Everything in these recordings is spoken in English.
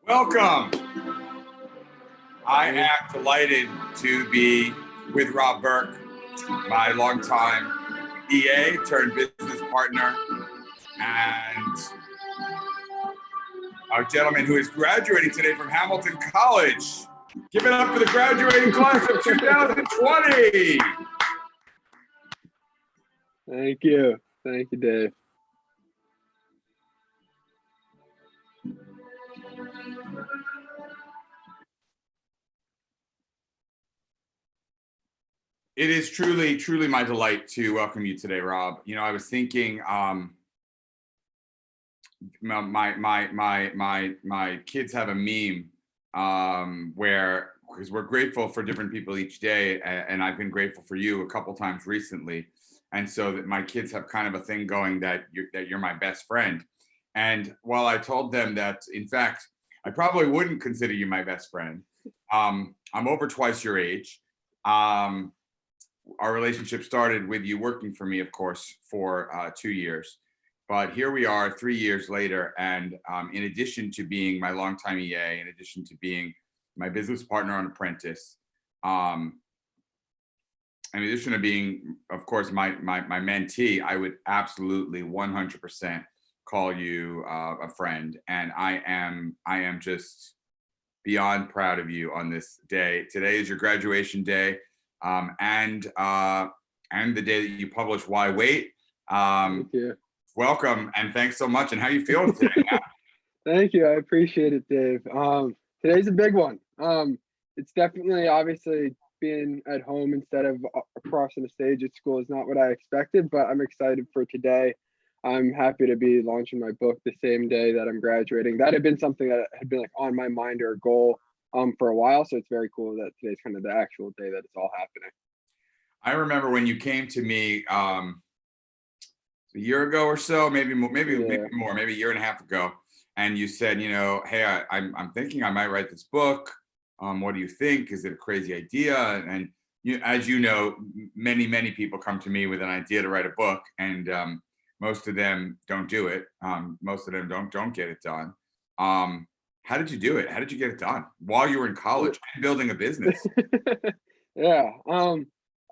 Welcome. I am delighted to be with Rob Berk, my longtime EA turned business partner, and our gentleman who is graduating today from Hamilton College. Give it up for the graduating class of 2020. Thank you. Thank you, Dave. It is truly, truly my delight to welcome you today, Rob. You know, I was thinking, my kids have a meme where, because we're grateful for different people each day, and I've been grateful for you a couple times recently, and so that my kids have kind of a thing going that you're my best friend. And while I told them that, in fact, I probably wouldn't consider you my best friend, I'm over twice your age. Our relationship started with you working for me, of course, for 2 years. But here we are 3 years later, and in addition to being my longtime EA, in addition to being my business partner on Apprentice, in addition to being, of course, my mentee, I would absolutely 100% call you a friend. And I am just beyond proud of you on this day. Today is your graduation day. And the day that you publish Why Wait. Thank you. Welcome and thanks so much. And how are you feeling today? Thank you. I appreciate it, Dave. Today's a big one. It's definitely, obviously, being at home instead of crossing the stage at school is not what I expected, but I'm excited for today. I'm happy to be launching my book the same day that I'm graduating. That had been something that had been like on my mind or a goal for a while. So it's very cool that today's kind of the actual day that it's all happening. I remember when you came to me a year ago or so, maybe more, maybe a year and a half ago. And you said, you know, hey, I'm thinking I might write this book. What do you think? Is it a crazy idea? And as you know, many people come to me with an idea to write a book, and most of them don't do it. Most of them don't get it done. How did you do it? How did you get it done while you were in college and building a business? Yeah.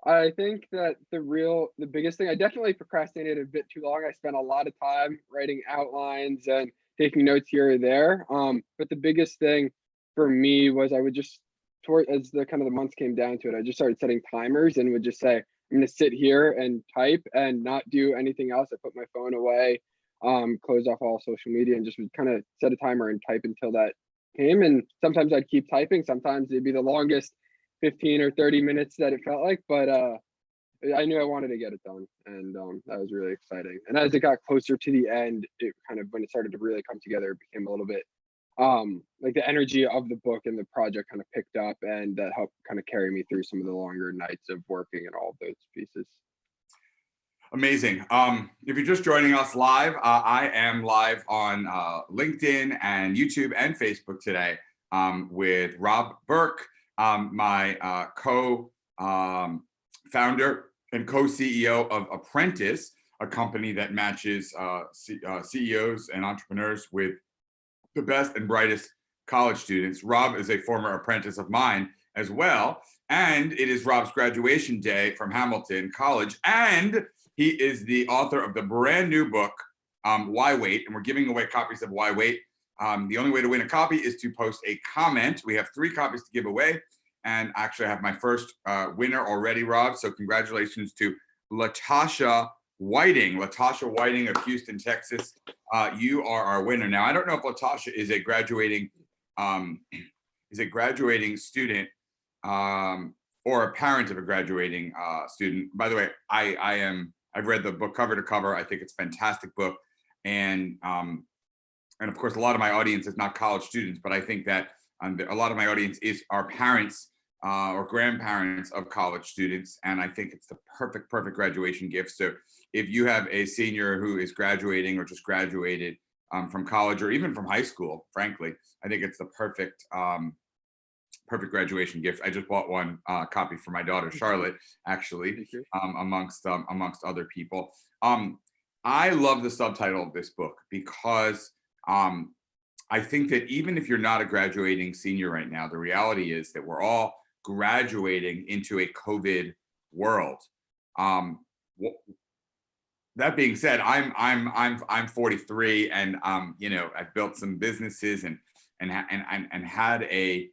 I think that the biggest thing, I definitely procrastinated a bit too long. I spent a lot of time writing outlines and taking notes here or there. But the biggest thing for me was I would just, as the kind of the months came down to it, I just started setting timers and would just say, I'm going to sit here and type and not do anything else. I put my phone away, close off all social media, and just would kind of set a timer and type until that came. And sometimes I'd keep typing. Sometimes it'd be the longest 15 or 30 minutes that it felt like, but I knew I wanted to get it done, and that was really exciting. And as it got closer to the end, it kind of, when it started to really come together, it became a little bit like the energy of the book and the project kind of picked up, and that helped kind of carry me through some of the longer nights of working and all of those pieces. Amazing. If you're just joining us live, I am live on LinkedIn and YouTube and Facebook today with Rob Berk, my co-founder and co-CEO of Apprentice, a company that matches CEOs and entrepreneurs with the best and brightest college students. Rob is a former apprentice of mine as well, and it is Rob's graduation day from Hamilton College, and he is the author of the brand new book, Why Wait, and we're giving away copies of Why Wait. The only way to win a copy is to post a comment. We have 3 copies to give away, and actually I have my first winner already, Rob, so congratulations to Latasha Whiting of Houston, Texas. You are our winner. Now, I don't know if Latasha is a graduating student or a parent of a graduating student. By the way, I've read the book cover to cover. I think it's a fantastic book, and of course, a lot of my audience is not college students, but I think that a lot of my audience are parents or grandparents of college students, and I think it's the perfect graduation gift. So if you have a senior who is graduating or just graduated from college or even from high school, frankly, I think it's the perfect graduation gift. I just bought one copy for my daughter Charlotte, actually, amongst other people. I love the subtitle of this book because I think that even if you're not a graduating senior right now, the reality is that we're all graduating into a COVID world. Um, that being said, I'm 43, and I've built some businesses and had a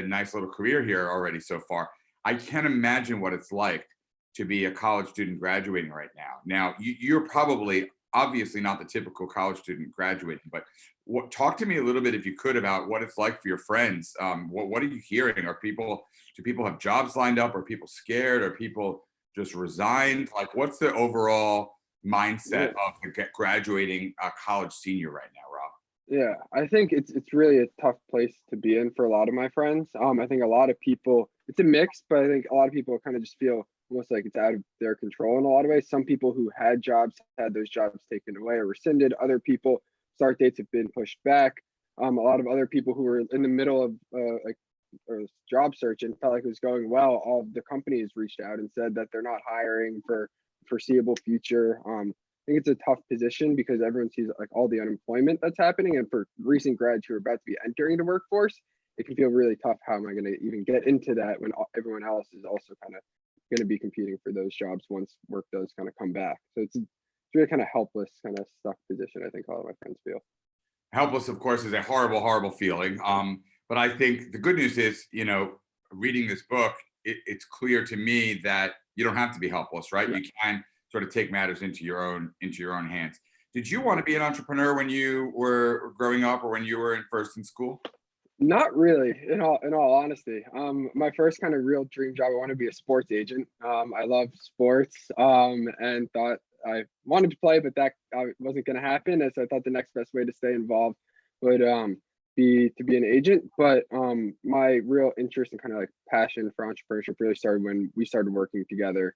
nice little career here already so far. I can't imagine what it's like to be a college student graduating right now. Now, you're probably obviously not the typical college student graduating, but talk to me a little bit, if you could, about what it's like for your friends. What are you hearing? Do people have jobs lined up? Are people scared? Are people just resigned? Like, what's the overall mindset Yeah. of the graduating college senior right now, Rob? Yeah, I think it's really a tough place to be in for a lot of my friends. I think a lot of people, it's a mix, but I think a lot of people kind of just feel almost like it's out of their control in a lot of ways. Some people who had jobs had those jobs taken away or rescinded. Other people, start dates have been pushed back. A lot of other people who were in the middle of like or job search and felt like it was going well, all of the companies reached out and said that they're not hiring for foreseeable future. I think it's a tough position because everyone sees like all the unemployment that's happening, and for recent grads who are about to be entering the workforce, it can feel really tough. How am I going to even get into that when everyone else is also kind of going to be competing for those jobs once work does kind of come back? So it's really kind of helpless, kind of stuck position. I think a lot of my friends feel. Helpless, of course, is a horrible, horrible feeling. But I think the good news is, reading this book, it's clear to me that you don't have to be helpless, right? Yeah. You can sort of take matters into your own hands. Did you want to be an entrepreneur when you were growing up, or when you were in school? Not really, in all honesty. My first kind of real dream job, I want to be a sports agent. I love sports, and thought I wanted to play, but that wasn't going to happen. And so I thought the next best way to stay involved would be to be an agent. But my real interest and kind of like passion for entrepreneurship really started when we started working together,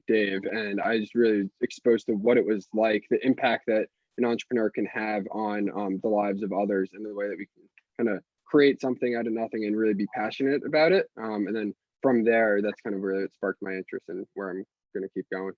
Dave, and I just really exposed to what it was like, the impact that an entrepreneur can have on the lives of others, and the way that we can kind of create something out of nothing and really be passionate about it. And then from there, that's kind of where it sparked my interest in where I'm going to keep going.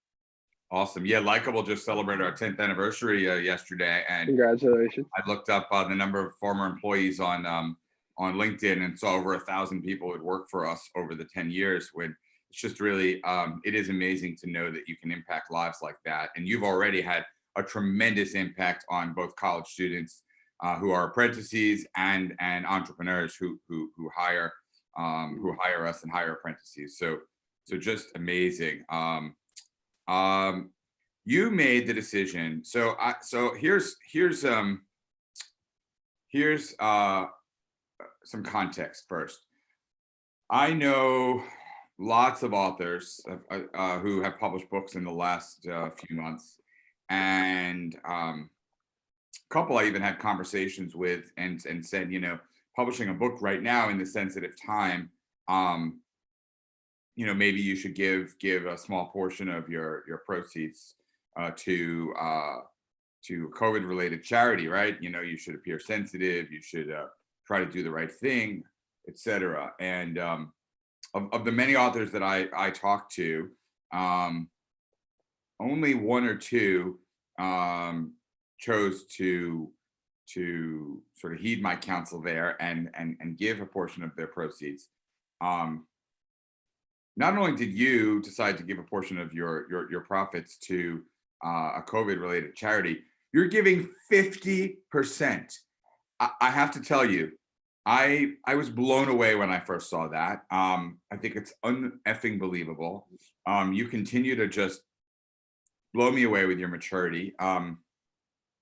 Awesome. Yeah, Likeable just celebrated our 10th anniversary yesterday, and Congratulations. I looked up the number of former employees on LinkedIn and saw over 1,000 people who had worked for us over the 10 years. When it's just really, it is amazing to know that you can impact lives like that. And you've already had a tremendous impact on both college students who are apprentices and entrepreneurs who hire us and hire apprentices. So just amazing. You made the decision. Here's some context first. I know lots of authors who have published books in the last few months, and a couple I even had conversations with, and said, publishing a book right now, in the sensitive time, maybe you should give a small portion of your proceeds to COVID related charity, right? You should appear sensitive, you should try to do the right thing, etc. And of the many authors that I talked to, only one or two chose to sort of heed my counsel there and give a portion of their proceeds. Not only did you decide to give a portion of your profits to a COVID related charity, you're giving 50%. I have to tell you, I was blown away when I first saw that. I think it's uneffing believable. You continue to just blow me away with your maturity.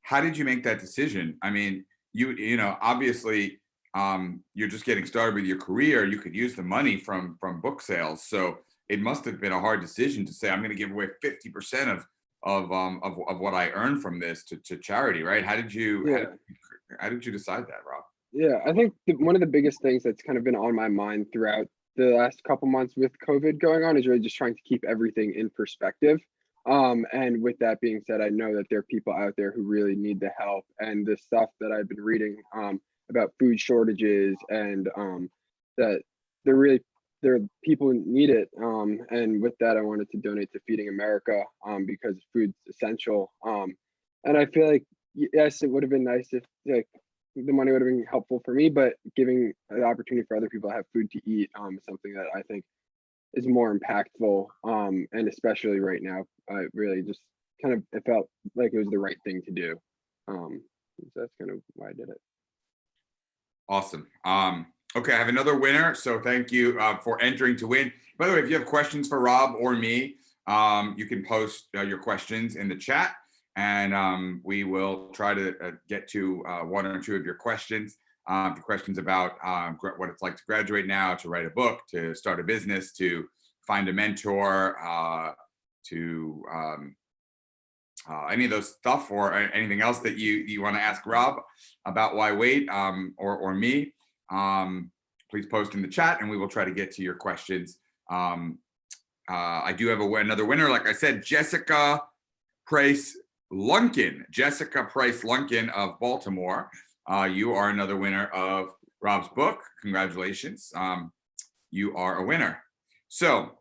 How did you make that decision? I mean, obviously, you're just getting started with your career. You could use the money from book sales, so it must have been a hard decision to say, I'm going to give away 50% of what I earned from this to charity, right? How did you Yeah. how did you decide that, Rob? Yeah, I think one of the biggest things that's kind of been on my mind throughout the last couple months with COVID going on is really just trying to keep everything in perspective. And with that being said, I know that there are people out there who really need the help, and the stuff that I've been reading about food shortages, and that they're really there people who need it. And with that, I wanted to donate to Feeding America, because food's essential. And I feel like, yes, it would have been nice if like the money would have been helpful for me, but giving an opportunity for other people to have food to eat, is something that I think is more impactful. And especially right now, I really just kind of, it felt like it was the right thing to do. So that's kind of why I did it. Awesome. Okay, I have another winner. So thank you for entering to win. By the way, if you have questions for Rob or me, you can post your questions in the chat, and we will try to get to one or two of your questions. The questions about what it's like to graduate now, to write a book, to start a business, to find a mentor, to any of those stuff, or anything else that you want to ask Rob about why wait, or me, please post in the chat and we will try to get to your questions. I do have another winner. Like I said, Jessica Price Lunkin of Baltimore. You are another winner of Rob's book. Congratulations. You are a winner. So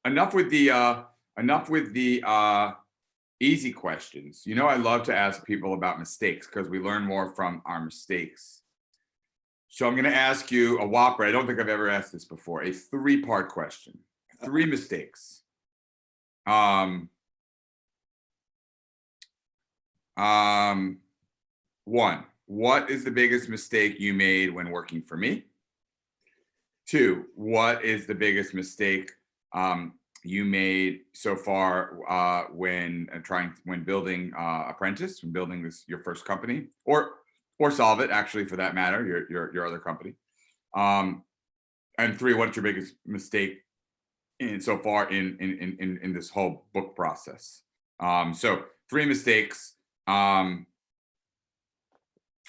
enough with the easy questions. You know, I love to ask people about mistakes because we learn more from our mistakes. So I'm going to ask you a whopper. I don't think I've ever asked this before. A 3-part question. 3 mistakes. One, what is the biggest mistake you made when working for me? 2, what is the biggest mistake you made so far when building Apprentice, when building your first company, or Solve It, actually, for that matter, your other company? And 3, what's your biggest mistake so far in this whole book process? So 3 mistakes.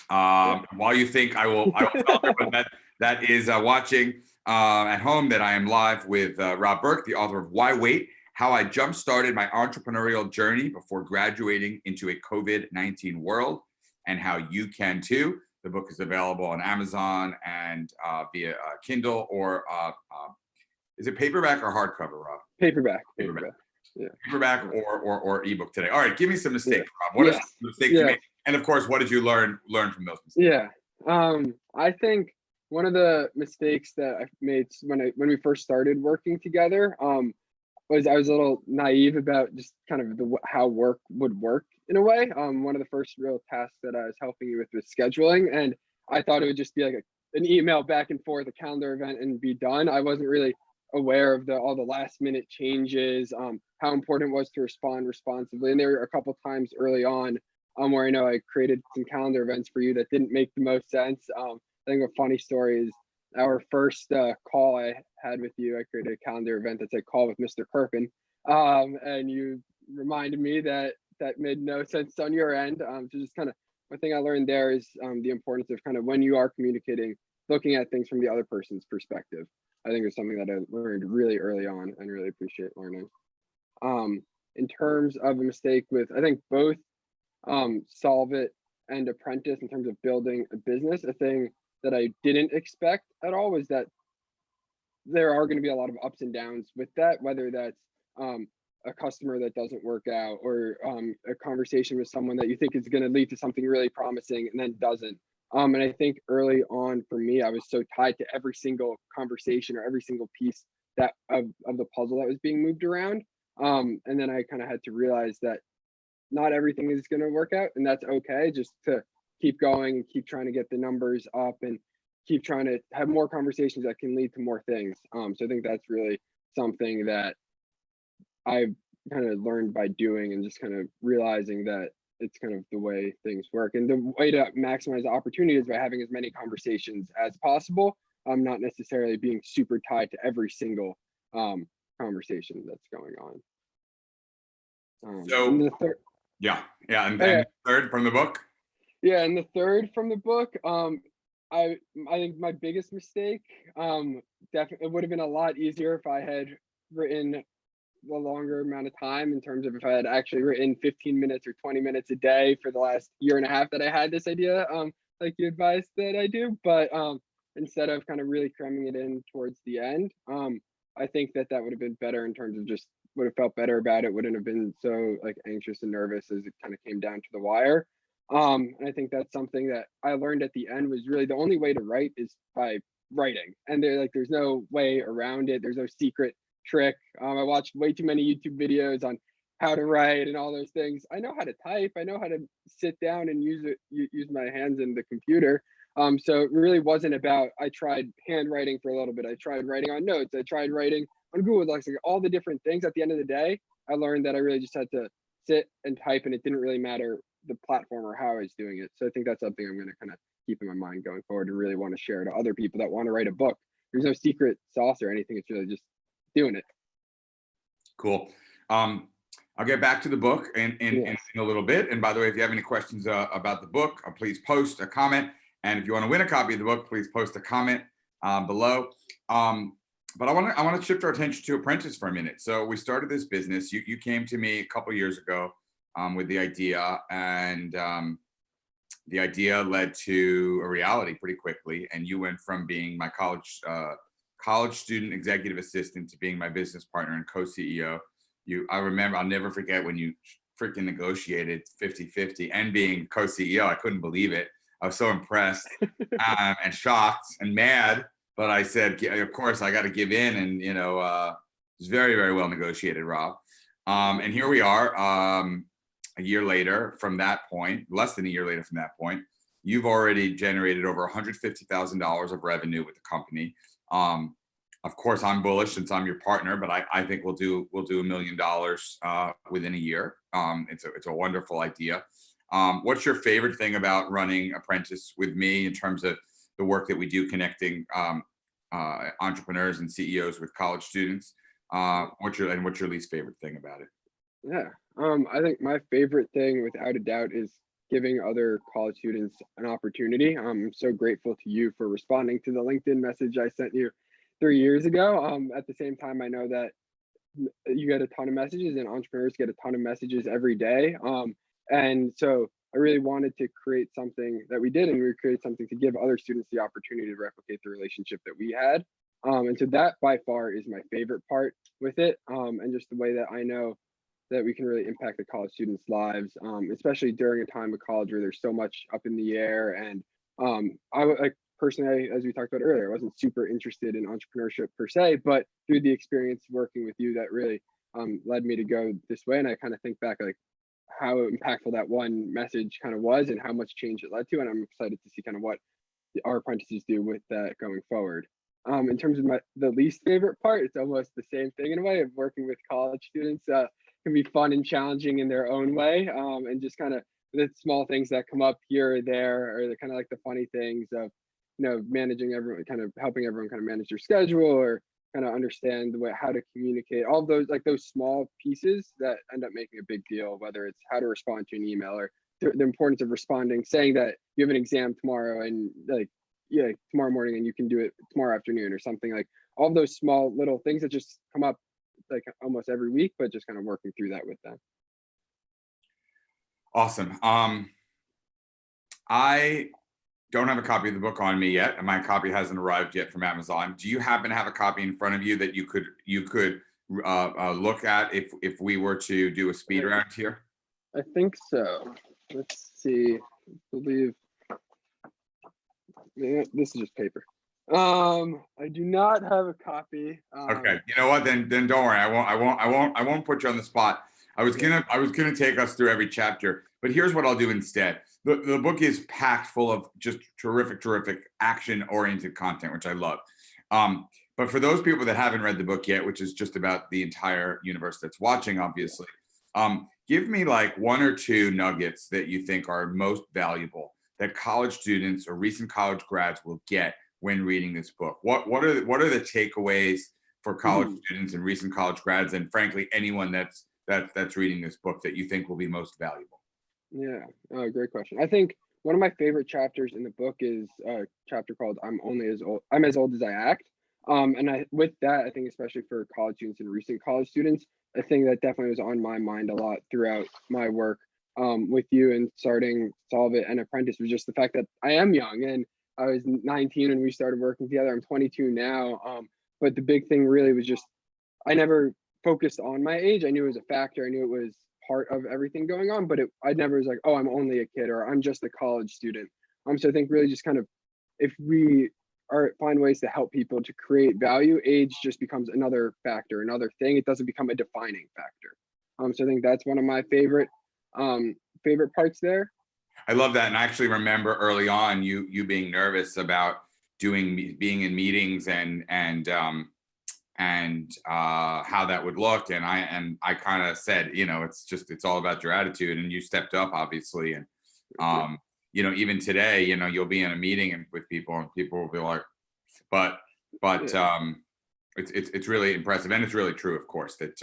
While you think, I will tell everyone that is watching at home that I am live with Rob Berk, the author of Why Wait? How I Jump-Started My Entrepreneurial Journey Before Graduating into a COVID-19 World, and how you can too. The book is available on Amazon and via Kindle, or is it paperback or hardcover, Rob? Paperback. Yeah. Paperback or ebook today. All right, give me some mistakes, Rob. What are some mistakes you made? And of course, what did you learn from those mistakes? Yeah. I think one of the mistakes that I made when we first started working together, was I was a little naive about just kind of how work would work in a way. One of the first real tasks that I was helping you with was scheduling, and I thought it would just be like an email back and forth, a calendar event, and be done. I wasn't really aware of all the last minute changes, how important it was to respond responsibly. And there were a couple times early on where I know I created some calendar events for you that didn't make the most sense. I think a funny story is our first call I had with you. I created a calendar event that said "Call with Mr. Kirpin," and you reminded me that made no sense on your end. So just kind of one thing I learned there is the importance of kind of, when you are communicating, looking at things from the other person's perspective. I think it's something that I learned really early on and really appreciate learning. In terms of a mistake with, I think, both Solve It and Apprentice, in terms of building a business, a thing that I didn't expect at all was that there are going to be a lot of ups and downs with that, whether that's a customer that doesn't work out, or a conversation with someone that you think is going to lead to something really promising and then doesn't. And I think early on for me, I was so tied to every single conversation or every single piece that of the puzzle that was being moved around. And then I kind of had to realize that not everything is going to work out, and that's okay. Just to keep going and keep trying to get the numbers up and keep trying to have more conversations that can lead to more things. So I think that's really something that I've kind of learned by doing, and just kind of realizing that it's kind of the way things work. And the way to maximize the opportunity is by having as many conversations as possible. Not necessarily being super tied to every single conversation that's going on. So and the third, and the third from the book. Yeah, and the third from the book, I think my biggest mistake, definitely, it would have been a lot easier if I had written a longer amount of time, in terms of if I had actually written 15 minutes or 20 minutes a day for the last year and a half that I had this idea, like you advised that I do. But instead of kind of really cramming it in towards the end. I think that that would have been better in terms of just would have felt better about it. Wouldn't have been so like anxious and nervous as it kind of came down to the wire. And I think that's something that I learned at the end was really the only way to write is by writing, and there's no way around it. There's no secret trick. I watched way too many YouTube videos on how to write and all those things. I know how to type. I know how to sit down and use my hands and the computer. So it really wasn't about. I tried handwriting for a little bit. I tried writing on notes. I tried writing on Google Docs. Like all the different things. At the end of the day, I learned that I really just had to sit and type, and it didn't really matter the platform or how I was doing it. So I think that's something I'm going to kind of keep in my mind going forward and really want to share to other people that want to write a book. There's no secret sauce or anything. It's really just doing it. Cool. I'll get back to the book in a little bit. And by the way, if you have any questions about the book, please post a comment. And if you want to win a copy of the book, please post a comment below. But I want to shift our attention to Apprentice for a minute. So we started this business. You came to me a couple years ago with the idea, and the idea led to a reality pretty quickly. And you went from being my college student executive assistant to being my business partner and co-CEO. I remember, I'll never forget when you freaking negotiated 50-50 and being co-CEO. I couldn't believe it. I was so impressed and shocked and mad. But I said, of course, I got to give in. And, it was very, very well negotiated, Rob. And here we are a year later from that point, less than a year later from that point. You've already generated over $150,000 of revenue with the company. Of course, I'm bullish since I'm your partner, but I think we'll do $1 million within a year. It's a wonderful idea. What's your favorite thing about running Apprentice with me in terms of the work that we do connecting entrepreneurs and CEOs with college students? What's your least favorite thing about it? Yeah, I think my favorite thing, without a doubt, is giving other college students an opportunity. I'm so grateful to you for responding to the LinkedIn message I sent you 3 years ago. At the same time, I know that you get a ton of messages and entrepreneurs get a ton of messages every day. And so I really wanted to create something that we did, and we created something to give other students the opportunity to replicate the relationship that we had. And so that by far is my favorite part with it. And just the way that I know that we can really impact the college students' lives, especially during a time of college where there's so much up in the air. And I personally, as we talked about earlier, I wasn't super interested in entrepreneurship per se, but through the experience working with you, that really led me to go this way. And I kind of think back like how impactful that one message kind of was and how much change it led to. And I'm excited to see kind of what our apprentices do with that going forward. In terms of the least favorite part, it's almost the same thing in a way of working with college students. Can be fun and challenging in their own way, and just kind of the small things that come up here or there, or the kind of like the funny things of managing everyone, kind of helping everyone kind of manage their schedule or kind of understand the way how to communicate. All of those, like those small pieces that end up making a big deal, whether it's how to respond to an email or the importance of responding, saying that you have an exam tomorrow and like tomorrow morning and you can do it tomorrow afternoon or something. Like all those small little things that just come up like almost every week, but just kind of working through that with them. Awesome. I don't have a copy of the book on me yet, and my copy hasn't arrived yet from Amazon. Do you happen to have a copy in front of you that you could look at if we were to do a speed round here? I think so. Let's see. I believe this is just paper. I do not have a copy. Okay. You know what? Then don't worry. I won't put you on the spot. I was gonna take us through every chapter, but here's what I'll do instead. The book is packed full of just terrific action-oriented content, which I love. But for those people that haven't read the book yet, which is just about the entire universe that's watching, obviously, give me like one or two nuggets that you think are most valuable that college students or recent college grads will get when reading this book. What are the takeaways for college students and recent college grads, and frankly anyone that's reading this book that you think will be most valuable? Yeah, great question. I think one of my favorite chapters in the book is a chapter called I'm as old as I act. And with that, I think especially for college students and recent college students, a thing that definitely was on my mind a lot throughout my work with you and starting Solve It and Apprentice was just the fact that I am young, and I was 19 when we started working together. I'm 22 now. But the big thing really was just I never focused on my age. I knew it was a factor. I knew it was part of everything going on, but I never was like, oh, I'm only a kid or I'm just a college student. So I think really just kind of if we are find ways to help people to create value, age just becomes another factor, another thing. It doesn't become a defining factor. So I think that's one of my favorite parts there. I love that. And I actually remember early on you being nervous about being in meetings and how that would look. And I kind of said, it's all about your attitude, and you stepped up obviously. And even today, you'll be in a meeting and with people and people will be like, but it's really impressive, and it's really true, of course, that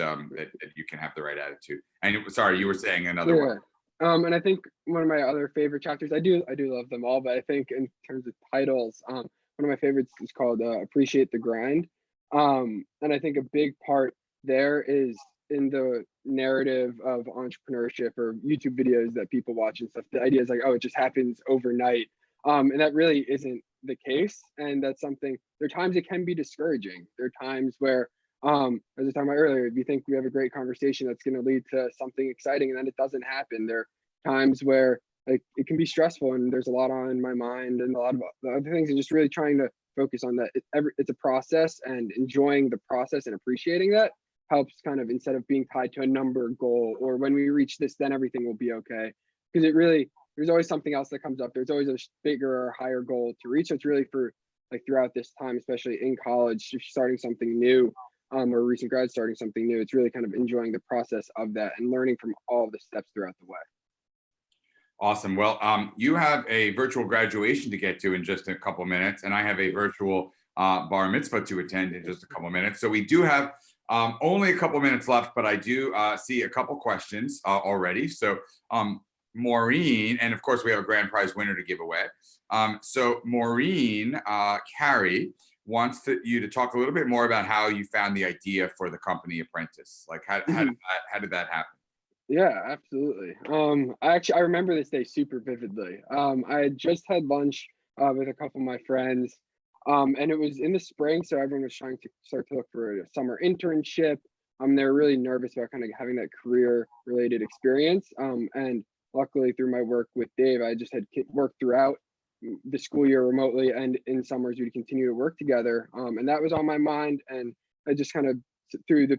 you can have the right attitude. And sorry, you were saying another one. And I think one of my other favorite chapters, I do love them all, but I think in terms of titles, one of my favorites is called Appreciate the Grind. And I think a big part there is in the narrative of entrepreneurship or YouTube videos that people watch and stuff. The idea is like, oh, it just happens overnight. And that really isn't the case. And that's something, there are times it can be discouraging. There are times where, as I was talking about earlier, if you think we have a great conversation that's going to lead to something exciting and then it doesn't happen, there are times where like it can be stressful and there's a lot on my mind and a lot of other things, and just really trying to focus on that. It's a process, and enjoying the process and appreciating that helps kind of, instead of being tied to a number goal or when we reach this, then everything will be okay. Because there's always something else that comes up. There's always a bigger or higher goal to reach. So it's really for like throughout this time, especially in college, if you're starting something new, or a recent grad starting something new, it's really kind of enjoying the process of that and learning from all the steps throughout the way. Awesome. Well, you have a virtual graduation to get to in just a couple minutes, and I have a virtual bar mitzvah to attend in just a couple minutes. So we do have only a couple minutes left, but I do see a couple questions already. So Maureen, and of course we have a grand prize winner to give away. So Maureen Carey wants you to talk a little bit more about how you found the idea for the company Apprentice. Like how did that happen? Yeah, absolutely. I remember this day super vividly. I had just had lunch with a couple of my friends, and it was in the spring, so everyone was trying to start to look for a summer internship. They were really nervous about kind of having that career-related experience. And luckily, through my work with Dave, I just had worked throughout the school year remotely, and in summers we'd continue to work together. And that was on my mind, and I just kind of, through the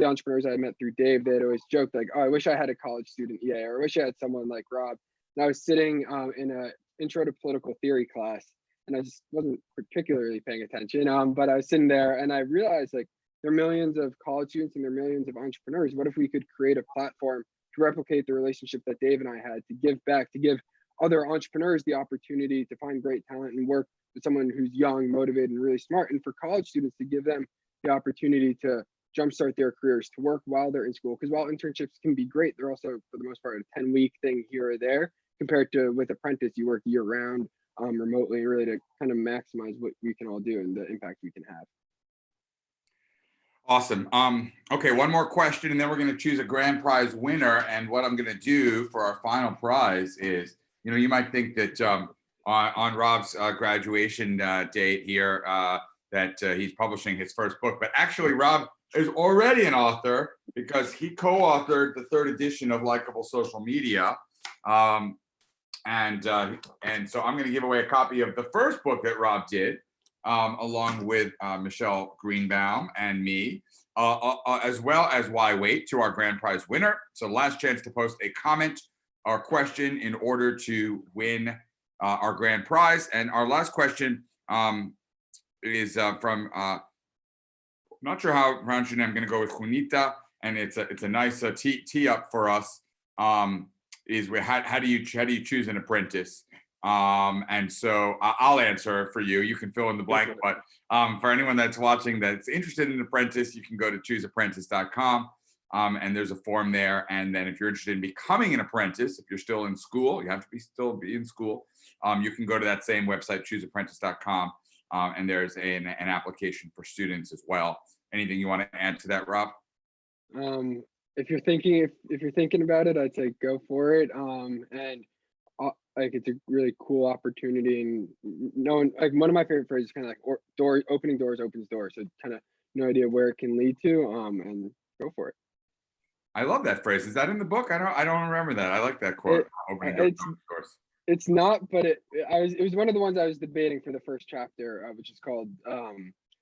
entrepreneurs I met through Dave, they had always joked like, oh, I wish I had a college student EA, or I wish I had someone like Rob. And I was sitting in a intro to political theory class, and I just wasn't particularly paying attention. But I was sitting there and I realized like there are millions of college students and there are millions of entrepreneurs. What if we could create a platform to replicate the relationship that Dave and I had, to give back, to give other entrepreneurs the opportunity to find great talent and work with someone who's young, motivated, and really smart, and for college students to give them the opportunity to jumpstart their careers, to work while they're in school. Because while internships can be great, they're also, for the most part, a 10-week thing here or there, compared to with Apprentice, you work year round, remotely, really to kind of maximize what we can all do and the impact we can have. Awesome. Okay, one more question, and then we're going to choose a grand prize winner. And what I'm going to do for our final prize is, you might think that on Rob's graduation date here, that he's publishing his first book, but actually Rob is already an author because he co-authored the 3rd edition of Likeable Social Media. And so I'm going to give away a copy of the first book that Rob did, along with Michelle Greenbaum and me, as well as Why Wait, to our grand prize winner. So last chance to post a comment or question in order to win our grand prize. And our last question is from not sure how to pronounce your name. I'm going to go with Junita, and it's a nice tee up for us. Is how do you choose an apprentice? And so I'll answer for you. You can fill in the blank, but for anyone that's watching that's interested in an apprentice, you can go to chooseapprentice.com. And there's a form there. And then if you're interested in becoming an apprentice, if you're still in school, you have to still be in school. You can go to that same website, chooseapprentice.com. And there's an application for students as well. Anything you want to add to that, Rob? If you're thinking about it, I'd say go for it. And like it's a really cool opportunity, and no one, like one of my favorite phrases, kind of like door opening doors opens doors. So kind of no idea where it can lead to, and go for it. I love that phrase. Is that in the book? I don't remember that. I like that quote. It Opening doors, it's open doors. it's not, but it was one of the ones I was debating for the first chapter, which is called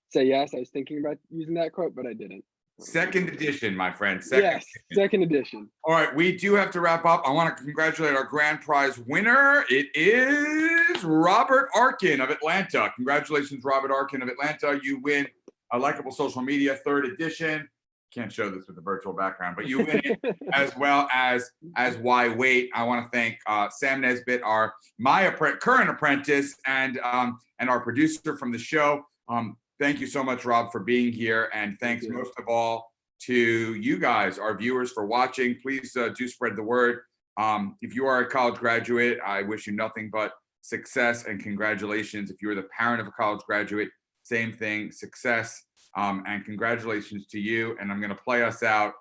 "Say Yes." I was thinking about using that quote, but I didn't. Second edition, my friend. Second Yes, edition. second edition. All right, we do have to wrap up. I want to congratulate our grand prize winner. It is Robert Arkin of Atlanta. Congratulations, Robert Arkin of Atlanta. You win a Likeable Social Media third edition. Can't show this with the virtual background, but you win it as well as Why Wait. I want to thank Sam Nesbitt, my current apprentice, and our producer from the show. Thank you so much, Rob, for being here, and thanks most of all to you guys, our viewers, for watching. Please do spread the word. If you are a college graduate, I wish you nothing but success and congratulations. If you're the parent of a college graduate, same thing, success. And congratulations to you. And I'm going to play us out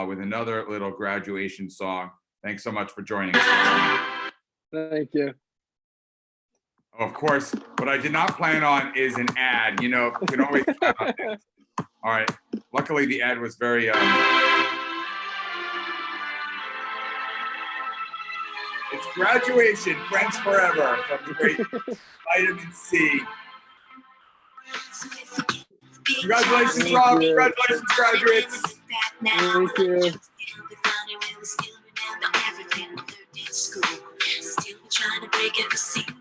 with another little graduation song. Thanks so much for joining us. Thank you. Oh, of course, what I did not plan on is an ad. You can always count on this. All right. Luckily, the ad was very... It's graduation, friends forever, from the great Vitamin C. Congratulations, Rob. Congratulations, graduates. Thank you. Still trying to break every single